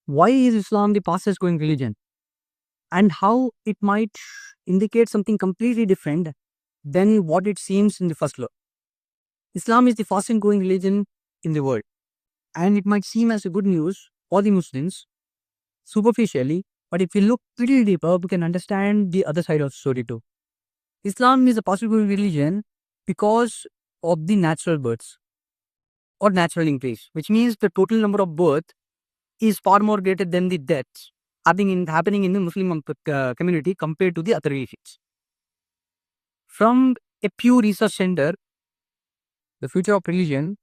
why is Islam the fastest growing religion and how it might indicate something completely different than what it seems in the first look. Islam is the fastest growing religion in the world, and it might seem as a good news for the Muslims superficially, but if we look pretty deeper, we can understand the other side of the story too. Islam is a fastest growing religion because of the natural births or natural increase, which means the total number of births is far more greater than the deaths happening in the Muslim community compared to the other religions. From a Pew Research Center, the future of religion,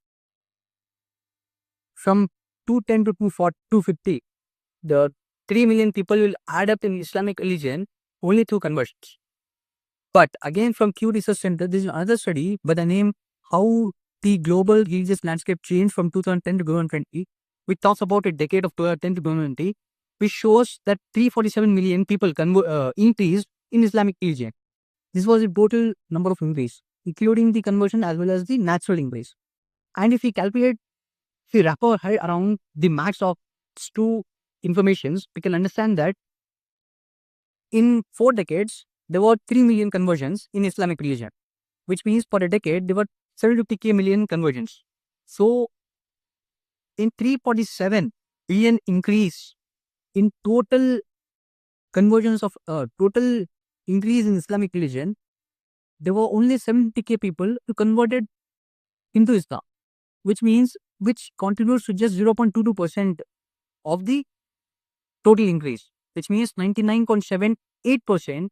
from 210 to 250, the 3 million people will add up in Islamic religion only through conversions. But again, from Pew Research Center, there is another study by the name How the Global Religious Landscape Changed from 2010 to 2020, which talks about a decade of 2010 to 2020, which shows that 347 million people increased in Islamic religion. This was the total number of increase, including the conversion as well as the natural increase. And if we calculate, if we wrap our head around the max of two informations, we can understand that in 4 decades, there were 3 million conversions in Islamic religion, which means for a decade, there were 750k million conversions. So, in 347 billion increase in total conversions of total increase in Islamic religion, there were only 70k people who converted into Islam, which contributes to just 0.22% of the total increase, which means 99.78%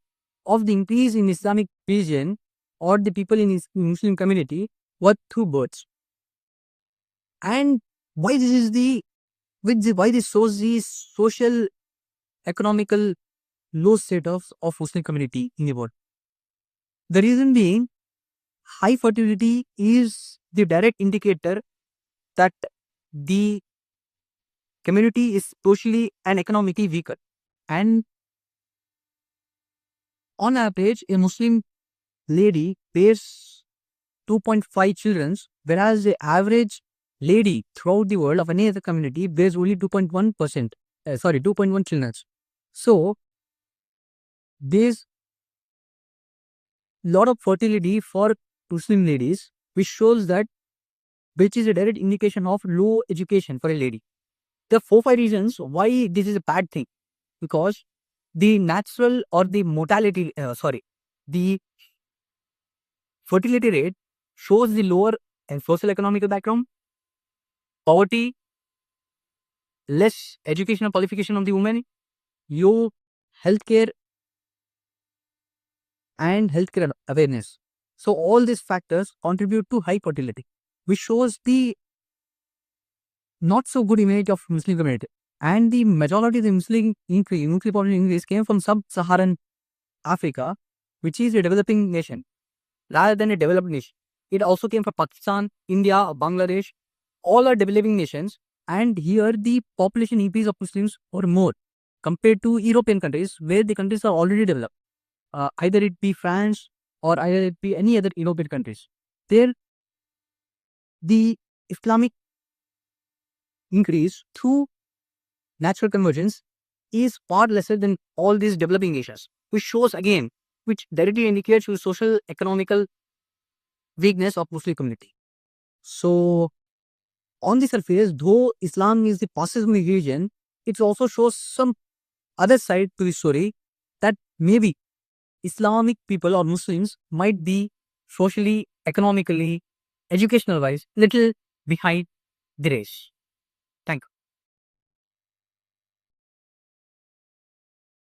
of the increase in Islamic religion or the people in Muslim community were through births. And why this shows the social, economical low status of Muslim community in the world. The reason being, high fertility is the direct indicator that the community is socially and economically weaker. And on average, a Muslim lady bears 2.5 children, whereas the average lady throughout the world of any other community bears only 2.1 children. So, there's lot of fertility for Muslim ladies, which is a direct indication of low education for a lady. There are 4-5 reasons why this is a bad thing, because the natural or the the fertility rate shows the lower and social economical background, poverty, less educational qualification of the women, low healthcare and healthcare awareness. So all these factors contribute to high fertility, which shows the not so good image of Muslim community. And the majority of the Muslim population increase came from sub-Saharan Africa, which is a developing nation, rather than a developed nation. It also came from Pakistan, India, Bangladesh. All are developing nations, and here the population increase of Muslims were more compared to European countries, where the countries are already developed. Either it be France or either it be any other European countries. There, the Islamic increase through natural convergence is far lesser than all these developing nations, which directly indicates the social economical weakness of Muslim community. So, on the surface, though Islam is the fastest growing religion, it also shows some other side to the story, that maybe Islamic people or Muslims might be socially, economically, educational wise little behind the race.